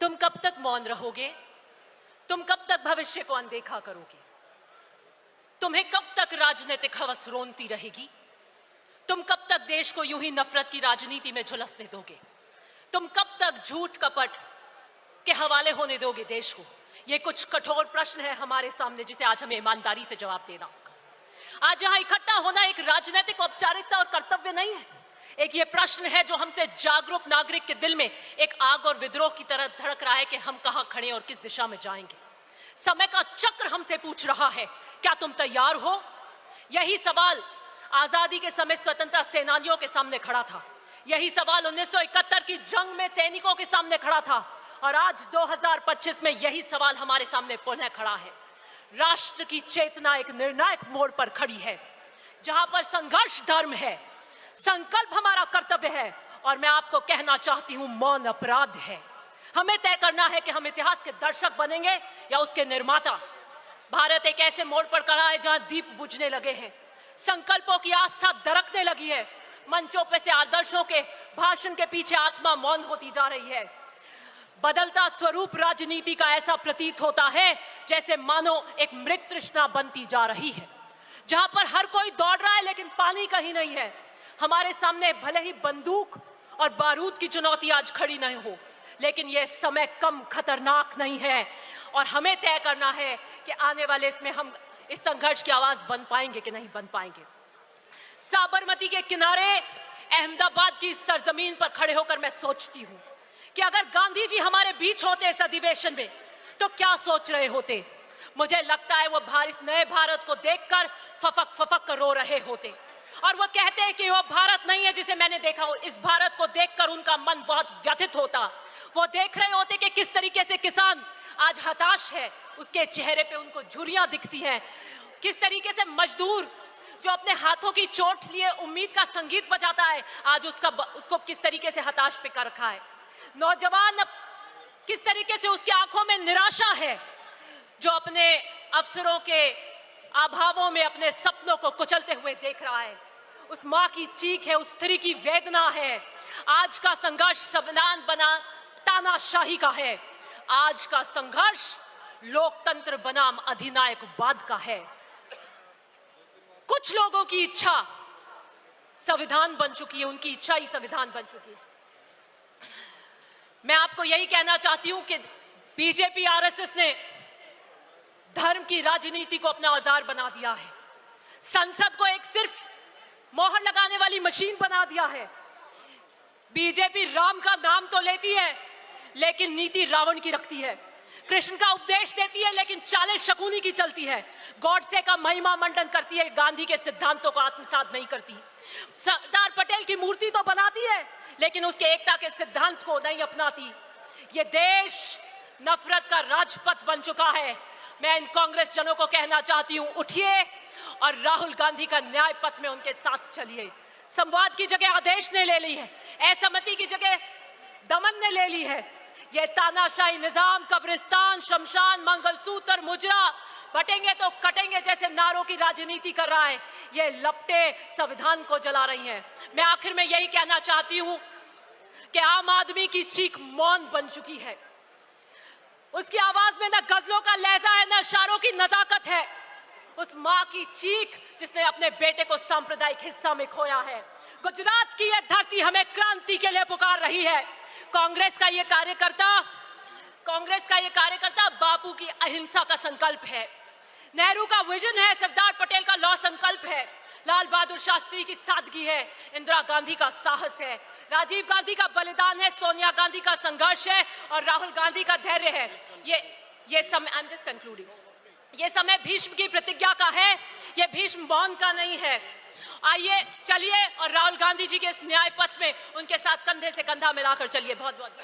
तुम कब तक मौन रहोगे? तुम कब तक भविष्य को अनदेखा करोगे? तुम्हें कब तक राजनीतिक हवस रोनती रहेगी? तुम कब तक देश को यूं ही नफरत की राजनीति में झुलसने दोगे? तुम कब तक झूठ कपट के हवाले होने दोगे देश को? ये कुछ कठोर प्रश्न है हमारे सामने, जिसे आज हमें ईमानदारी से जवाब देना होगा। आज यहां इकट्ठा होना एक राजनीतिक औपचारिकता और कर्तव्य नहीं है। एक ये प्रश्न है जो हमसे जागरूक नागरिक के दिल में एक आग और विद्रोह की तरह धड़क रहा है कि हम कहां खड़े और किस दिशा में जाएंगे। समय का चक्र हमसे पूछ रहा है, क्या तुम तैयार हो? यही सवाल आजादी के समय स्वतंत्रता सेनानियों के सामने खड़ा था। यही सवाल 1971 की जंग में सैनिकों के सामने खड़ा था, और आज 2025 में यही सवाल हमारे सामने पुनः खड़ा है। राष्ट्र की चेतना एक निर्णायक मोड़ पर खड़ी है, जहां पर संघर्ष धर्म है, संकल्प हमारा कर्तव्य है, और मैं आपको कहना चाहती हूं, मौन अपराध है। हमें तय करना है कि हम इतिहास के दर्शक बनेंगे या उसके निर्माता। भारत एक ऐसे मोड़ पर खड़ा है जहां दीप बुझने लगे हैं, संकल्पों की आस्था दरकने लगी है, मंचों पे से आदर्शों के भाषण के पीछे आत्मा मौन होती जा रही है। बदलता स्वरूप राजनीति का ऐसा प्रतीत होता है जैसे मानो एक मृत तृष्णा बनती जा रही है, जहां पर हर कोई दौड़ रहा है लेकिन पानी कहीं नहीं है। हमारे सामने भले ही बंदूक और बारूद की चुनौती आज खड़ी नहीं हो, लेकिन यह समय कम खतरनाक नहीं है, और हमें तय करना है कि आने वाले इसमें हम इस संघर्ष की आवाज बन पाएंगे कि नहीं बन पाएंगे। साबरमती के किनारे अहमदाबाद की सरजमीन पर खड़े होकर मैं सोचती हूं कि अगर गांधी जी हमारे बीच होते इस अधिवेशन में तो क्या सोच रहे होते। मुझे लगता है वो इस नए भारत को देखकर फफक फफक कर रो रहे होते, और वो कहते हैं कि वो भारत नहीं है जिसे मैंने देखा हो। इस भारत को देखकर उनका मन बहुत व्यथित होता। वो देख रहे होते कि किस तरीके से किसान आज हताश है, उसके चेहरे पे उनको झुर्रियां दिखती हैं। किस तरीके से मजदूर जो अपने हाथों की चोट लिए उम्मीद का संगीत बजाता है, आज उसको किस तरीके से हताश पे कर रखा है। नौजवान किस तरीके से उसकी आंखों में निराशा है, जो अपने अवसरों के अभावों में अपने सपनों को कुचलते हुए देख रहा है। उस मां की चीख है, उस स्त्री की वेदना है। आज का संघर्ष संविधान बना तानाशाही का है। आज का संघर्ष लोकतंत्र बनाम अधिनायकवाद का है। कुछ लोगों की इच्छा संविधान बन चुकी है, उनकी इच्छा ही संविधान बन चुकी है। मैं आपको यही कहना चाहती हूं कि बीजेपी आरएसएस ने धर्म की राजनीति को अपना औजार बना दिया है। संसद को एक सिर्फ मोहर लगाने वाली मशीन बना दिया है। बीजेपी राम का नाम तो लेती है लेकिन नीति रावण की रखती है। कृष्ण का उपदेश देती है लेकिन चालें शकुनी की चलती है। गॉडसे का महिमा मंडन करती है, गांधी के सिद्धांतों को आत्मसात नहीं करती। सरदार पटेल की मूर्ति तो बनाती है लेकिन उसके एकता के सिद्धांत को नहीं अपनाती। ये देश नफरत का राजपथ बन चुका है। मैं इन कांग्रेस जनों को कहना चाहती हूं, उठिए और राहुल गांधी का न्याय पथ में उनके साथ चलिए। संवाद की जगह आदेश ने ले ली है, असहमति की जगह दमन ने ले ली है। ये तानाशाही निजाम कब्रिस्तान, शमशान, मंगलसूत्र, मुजरा, बटेंगे तो कटेंगे जैसे नारों की राजनीति कर रहा है। ये लपटे संविधान को जला रही हैं। मैं आखिर में यही कहना चाहती हूं कि आम आदमी की चीख मौन बन चुकी है। उसकी आवाज में न गजलों का लहजा है, न इशारों की नजाकत है। उस मां की चीख जिसने अपने बेटे को सांप्रदायिक हिस्सा में खोया है। गुजरात की यह धरती हमें क्रांति के लिए पुकार रही है। कांग्रेस का ये कार्यकर्ता बापू की अहिंसा का संकल्प है, नेहरू का विजन है, सरदार पटेल का लौह संकल्प है, लाल बहादुर शास्त्री की सादगी है, इंदिरा गांधी का साहस है, राजीव गांधी का बलिदान है, सोनिया गांधी का संघर्ष है, और राहुल गांधी का धैर्य है। ये समय, आई एम जस्ट कंक्लूडिंग, ये समय भीष्म की प्रतिज्ञा का है, ये भीष्म मौन का नहीं है। आइए चलिए और राहुल गांधी जी के इस न्याय पथ में उनके साथ कंधे से कंधा मिलाकर चलिए। बहुत बहुत